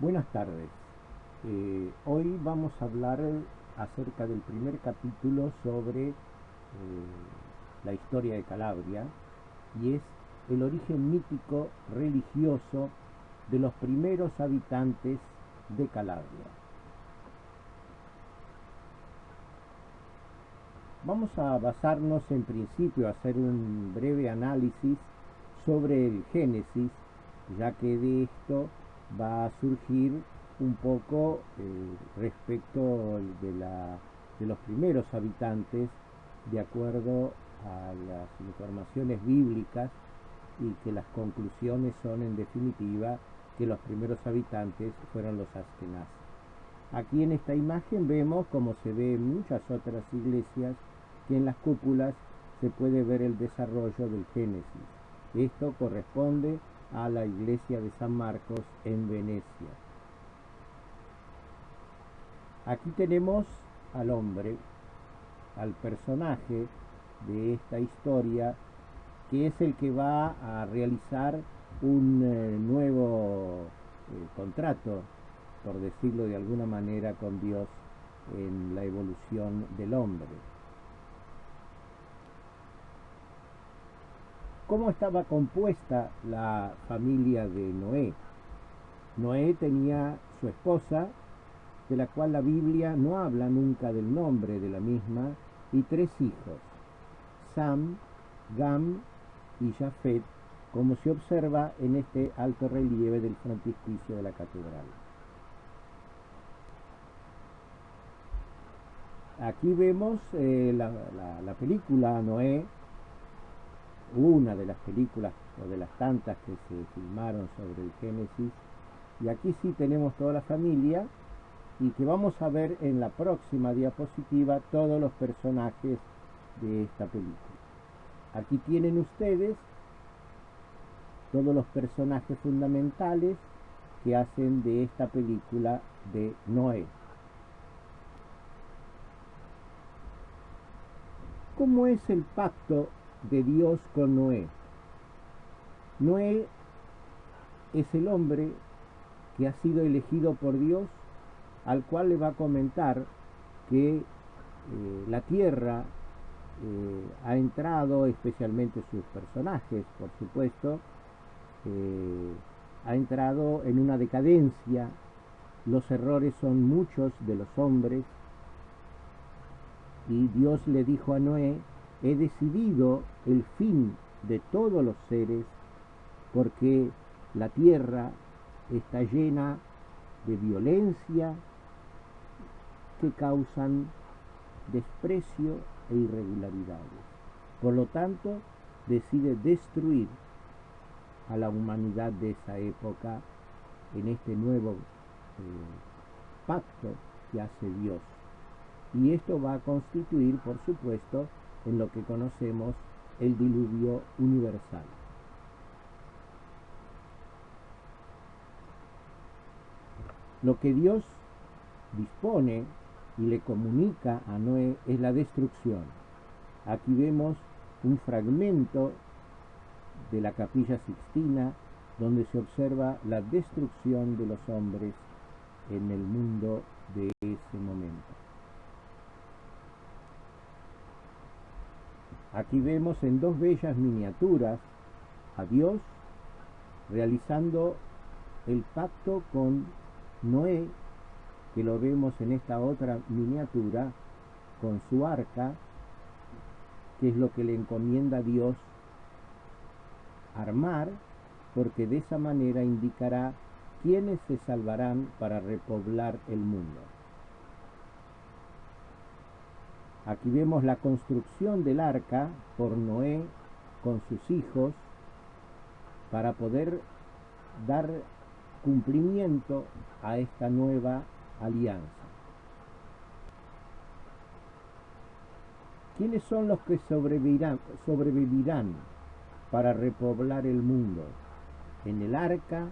Buenas tardes. Hoy vamos a hablar acerca del primer capítulo sobre la historia de Calabria y es el origen mítico religioso de los primeros habitantes de Calabria. Vamos a basarnos en principio a hacer un breve análisis sobre el Génesis, ya que de esto va a surgir un poco respecto de los primeros habitantes, de acuerdo a las informaciones bíblicas, y que las conclusiones son en definitiva que los primeros habitantes fueron los askenazes. Aquí en esta imagen vemos, como se ve en muchas otras iglesias, que en las cúpulas se puede ver el desarrollo del Génesis. Esto corresponde a la iglesia de San Marcos en Venecia. Aquí tenemos al hombre, al personaje de esta historia, que es el que va a realizar un nuevo contrato, por decirlo de alguna manera, con Dios en la evolución del hombre. ¿Cómo estaba compuesta la familia de Noé? Noé tenía su esposa, de la cual la Biblia no habla nunca del nombre de la misma, y tres hijos, Sam, Gam y Jafet, como se observa en este alto relieve del frontispicio de la catedral. Aquí vemos la película Noé, una de las películas o de las tantas que se filmaron sobre el Génesis, y aquí sí tenemos toda la familia, y que vamos a ver en la próxima diapositiva todos los personajes de esta película. Aquí tienen ustedes todos los personajes fundamentales que hacen de esta película de Noé. ¿Cómo es el pacto de Dios con Noé? Noé es el hombre que ha sido elegido por Dios, al cual le va a comentar que la tierra ha entrado, especialmente sus personajes, por supuesto, ha entrado en una decadencia, los errores son muchos de los hombres, y Dios le dijo a Noé: he decidido el fin de todos los seres, porque la tierra está llena de violencia que causan desprecio e irregularidades. Por lo tanto, decide destruir a la humanidad de esa época en este nuevo pacto que hace Dios. Y esto va a constituir, por supuesto, en lo que conocemos el diluvio universal. Lo que Dios dispone y le comunica a Noé es la destrucción. Aquí vemos un fragmento de la Capilla Sixtina donde se observa la destrucción de los hombres en el mundo de ese momento. Aquí vemos en dos bellas miniaturas a Dios realizando el pacto con Noé, que lo vemos en esta otra miniatura con su arca, que es lo que le encomienda a Dios armar, porque de esa manera indicará quiénes se salvarán para repoblar el mundo. Aquí vemos la construcción del arca por Noé con sus hijos para poder dar cumplimiento a esta nueva alianza. ¿Quiénes son los que sobrevivirán para repoblar el mundo? En el arca,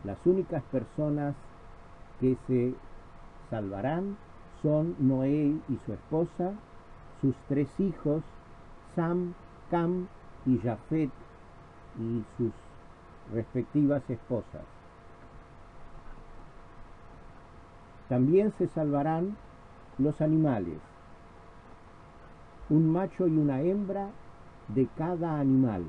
las únicas personas que se salvarán son Noé y su esposa, sus tres hijos, Sam, Cam y Jafet, y sus respectivas esposas. También se salvarán los animales, un macho y una hembra de cada animal,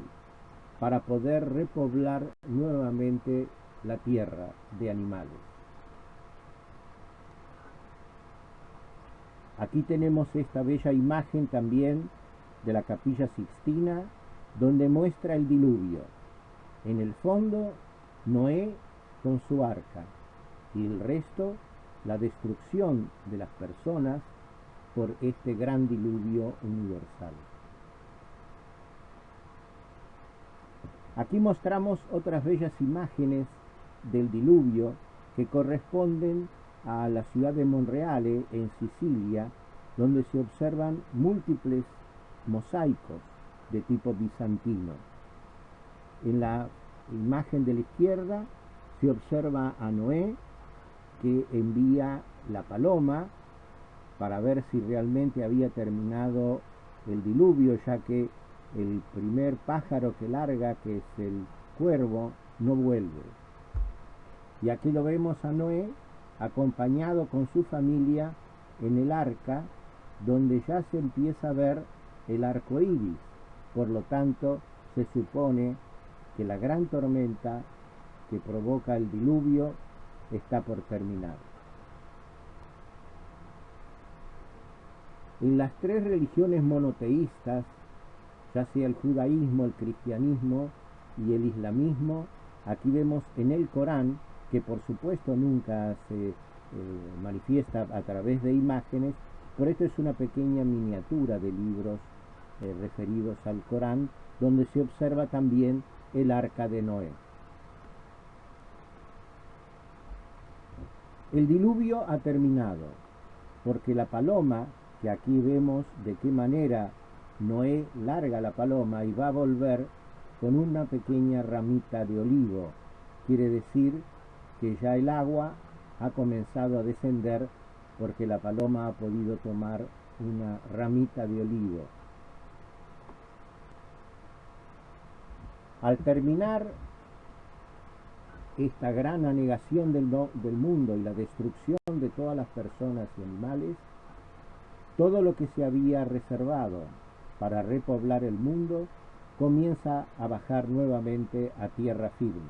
para poder repoblar nuevamente la tierra de animales. Aquí tenemos esta bella imagen también de la Capilla Sixtina, donde muestra el diluvio. En el fondo, Noé con su arca, y el resto, la destrucción de las personas por este gran diluvio universal. Aquí mostramos otras bellas imágenes del diluvio que corresponden a la ciudad de Monreale, en Sicilia, donde se observan múltiples mosaicos de tipo bizantino. En la imagen de la izquierda se observa a Noé, que envía la paloma para ver si realmente había terminado el diluvio, ya que el primer pájaro que larga, que es el cuervo, no vuelve. Y aquí lo vemos a Noé acompañado con su familia en el arca, donde ya se empieza a ver el arco iris. Por lo tanto, se supone que la gran tormenta que provoca el diluvio está por terminar. En las tres religiones monoteístas, ya sea el judaísmo, el cristianismo y el islamismo, aquí vemos en el Corán, que por supuesto nunca se manifiesta a través de imágenes, por esto es una pequeña miniatura de libros referidos al Corán, donde se observa también el arca de Noé. El diluvio ha terminado, porque la paloma, que aquí vemos de qué manera Noé larga la paloma y va a volver con una pequeña ramita de olivo. Quiere decir que ya el agua ha comenzado a descender porque la paloma ha podido tomar una ramita de olivo. Al terminar esta gran anegación del mundo y la destrucción de todas las personas y animales, todo lo que se había reservado para repoblar el mundo comienza a bajar nuevamente a tierra firme.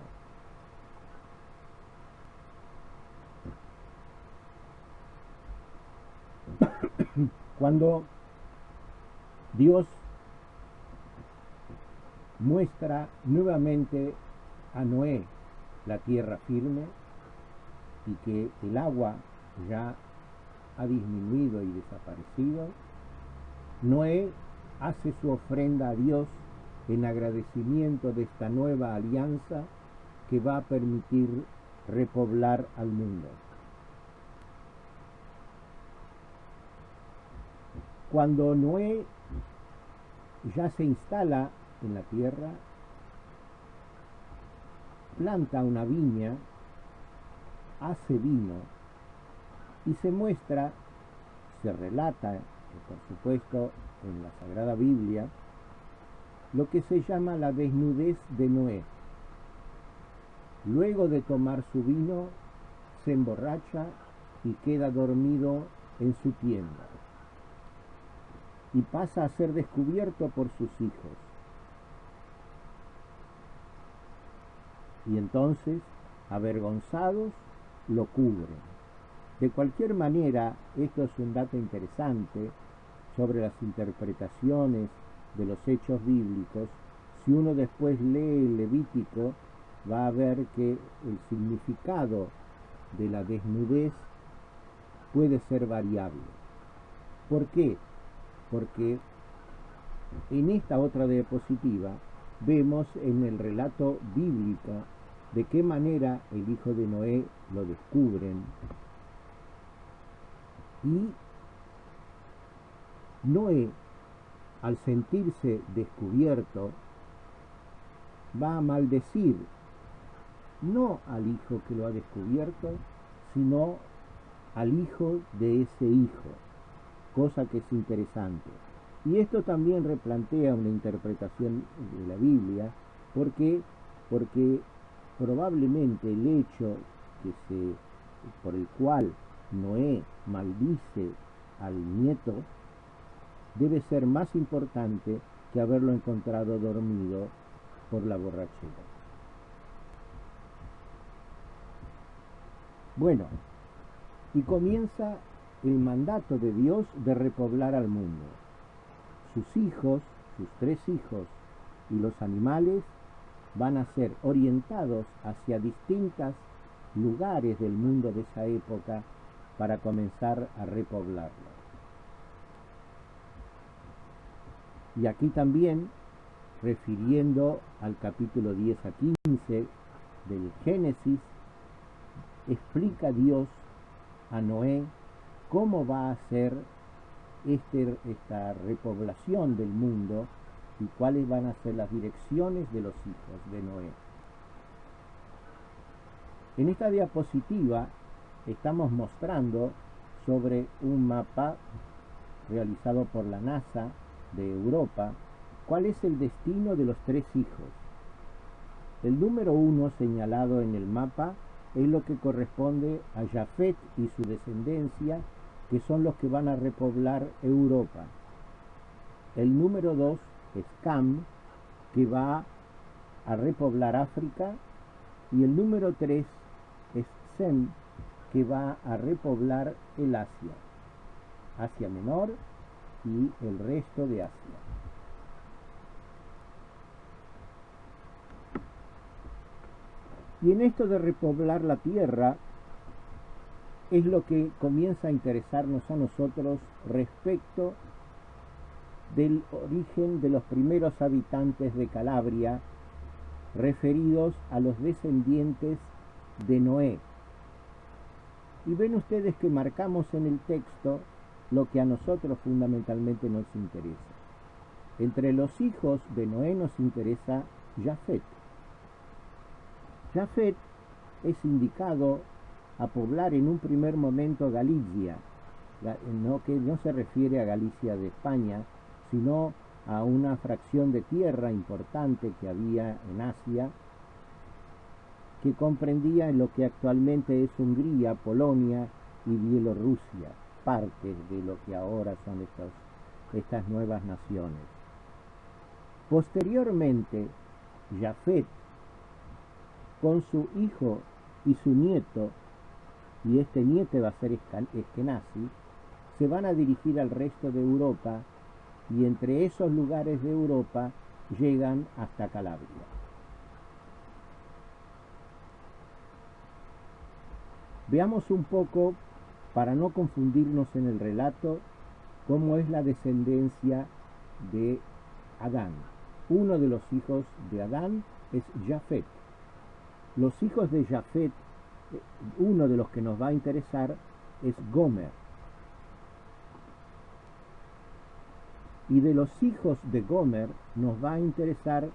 Cuando Dios muestra nuevamente a Noé la tierra firme y que el agua ya ha disminuido y desaparecido, Noé hace su ofrenda a Dios en agradecimiento de esta nueva alianza que va a permitir repoblar al mundo. Cuando Noé ya se instala en la tierra, planta una viña, hace vino y se muestra, se relata, por supuesto, en la Sagrada Biblia, lo que se llama la desnudez de Noé. Luego de tomar su vino, se emborracha y queda dormido en su tienda y pasa a ser descubierto por sus hijos. Y entonces, avergonzados, lo cubren. De cualquier manera, esto es un dato interesante sobre las interpretaciones de los hechos bíblicos. Si uno después lee el Levítico, va a ver que el significado de la desnudez puede ser variable. ¿Por qué? Porque en esta otra diapositiva vemos en el relato bíblico de qué manera el hijo de Noé lo descubren, y Noé, al sentirse descubierto, va a maldecir no al hijo que lo ha descubierto, sino al hijo de ese hijo, cosa que es interesante. Y esto también replantea una interpretación de la Biblia, porque probablemente el hecho por el cual Noé maldice al nieto debe ser más importante que haberlo encontrado dormido por la borrachera. Bueno, y comienza el mandato de Dios de repoblar al mundo. Sus hijos, sus 3 hijos y los animales van a ser orientados hacia distintos lugares del mundo de esa época para comenzar a repoblarlo. Y aquí también, refiriendo al capítulo 10 a 15 del Génesis, explica Dios a Noé cómo va a ser esta repoblación del mundo y cuáles van a ser las direcciones de los hijos de Noé. En esta diapositiva estamos mostrando sobre un mapa realizado por la NASA de Europa cuál es el destino de los 3 hijos. El número 1 señalado en el mapa es lo que corresponde a Jafet y su descendencia, que son los que van a repoblar Europa. El número 2 es Cam, que va a repoblar África, y el número 3 es Sem, que va a repoblar el Asia Menor y el resto de Asia. Y en esto de repoblar la tierra es lo que comienza a interesarnos a nosotros respecto del origen de los primeros habitantes de Calabria, referidos a los descendientes de Noé. Y ven ustedes que marcamos en el texto lo que a nosotros fundamentalmente nos interesa. Entre los hijos de Noé nos interesa Jafet. Jafet es indicado a poblar en un primer momento Galicia, que no se refiere a Galicia de España, sino a una fracción de tierra importante que había en Asia, que comprendía lo que actualmente es Hungría, Polonia y Bielorrusia, parte de lo que ahora son estas nuevas naciones. Posteriormente, Jafet, con su hijo y su nieto, y este nieto va a ser Eskenazi, se van a dirigir al resto de Europa, y entre esos lugares de Europa llegan hasta Calabria. Veamos un poco, para no confundirnos en el relato, cómo es la descendencia de Adán. Uno de los hijos de Adán es Jafet. Los hijos de Jafet, uno de los que nos va a interesar es Gomer. Y de los hijos de Gomer nos va a interesar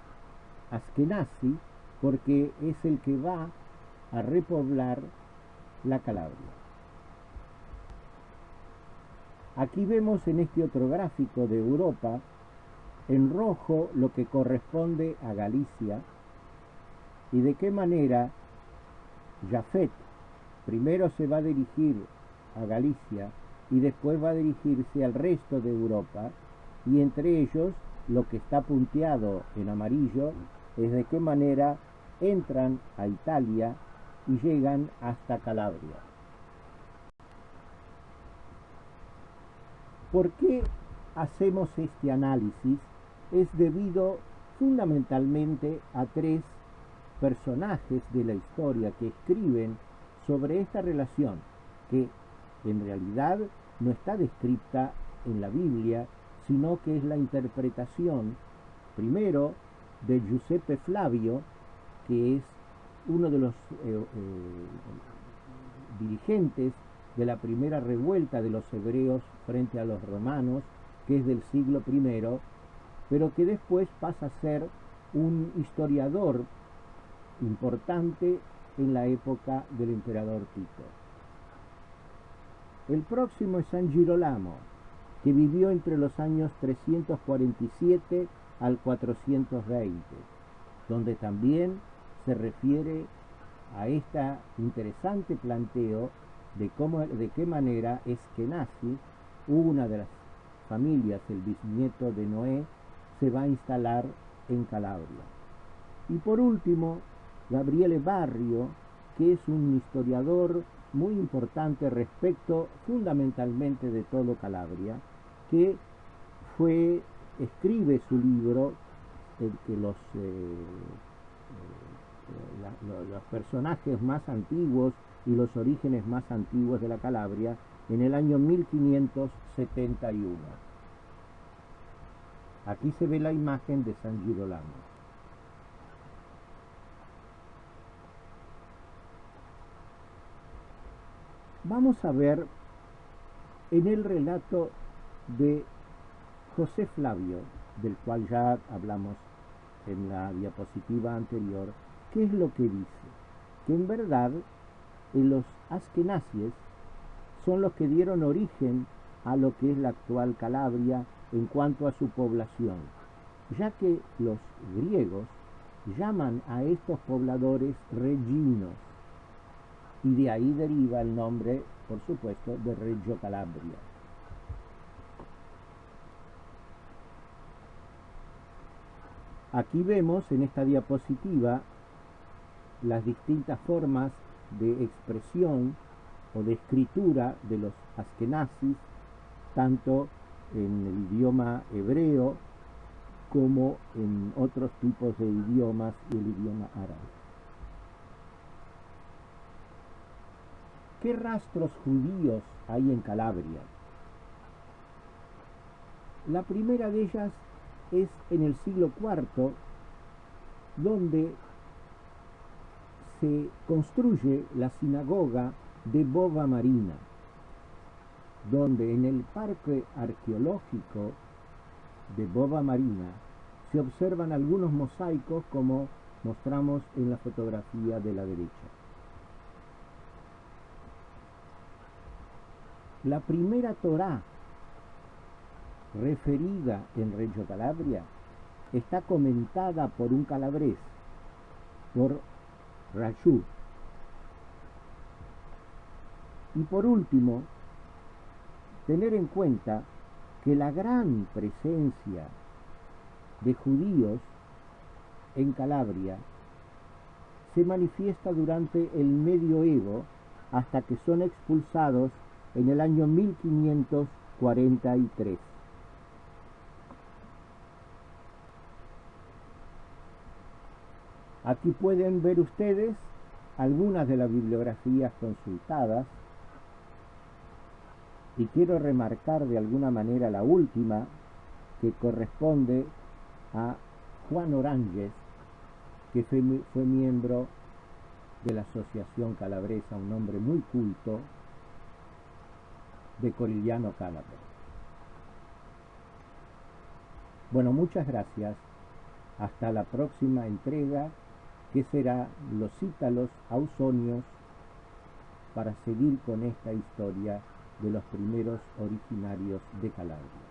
Askenazi, porque es el que va a repoblar la Calabria. Aquí vemos en este otro gráfico de Europa, en rojo lo que corresponde a Galicia, y de qué manera Jafet primero se va a dirigir a Galicia y después va a dirigirse al resto de Europa, y entre ellos lo que está punteado en amarillo es de qué manera entran a Italia y llegan hasta Calabria. ¿Por qué hacemos este análisis? Es debido fundamentalmente a 3 personajes de la historia que escriben sobre esta relación, que en realidad no está descrita en la Biblia, sino que es la interpretación, primero, de Giuseppe Flavio, que es uno de los dirigentes de la primera revuelta de los hebreos frente a los romanos, que es del siglo I, pero que después pasa a ser un historiador importante en la época del emperador Tito. El próximo es San Girolamo, que vivió entre los años 347 al 420, donde también se refiere a este interesante planteo de qué manera Eskenazi, una de las familias, el bisnieto de Noé, se va a instalar en Calabria. Y por último, Gabriele Barrio, que es un historiador muy importante respecto fundamentalmente de todo Calabria, que escribe su libro, el que los personajes más antiguos y los orígenes más antiguos de la Calabria, en el año 1571. Aquí se ve la imagen de San Girolamo. Vamos a ver en el relato de José Flavio, del cual ya hablamos en la diapositiva anterior, qué es lo que dice. Que en verdad los askenazíes son los que dieron origen a lo que es la actual Calabria en cuanto a su población, ya que los griegos llaman a estos pobladores reginos, y de ahí deriva el nombre, por supuesto, de Reggio Calabria. Aquí vemos en esta diapositiva las distintas formas de expresión o de escritura de los askenazis, tanto en el idioma hebreo como en otros tipos de idiomas y el idioma árabe. ¿Qué rastros judíos hay en Calabria? La primera de ellas es en el siglo IV, donde se construye la sinagoga de Bova Marina, donde en el parque arqueológico de Bova Marina se observan algunos mosaicos como mostramos en la fotografía de la derecha. La primera Torá referida en Reggio Calabria está comentada por un calabrés, por Rashid. Y por último, tener en cuenta que la gran presencia de judíos en Calabria se manifiesta durante el medioevo hasta que son expulsados en el año 1543. Aquí pueden ver ustedes algunas de las bibliografías consultadas, y quiero remarcar de alguna manera la última, que corresponde a Juan Oranges, que fue miembro de la Asociación Calabresa, un hombre muy culto de Corigliano Calabre. Bueno, muchas gracias. Hasta la próxima entrega, que será los ítalos ausonios, para seguir con esta historia de los primeros originarios de Calabria.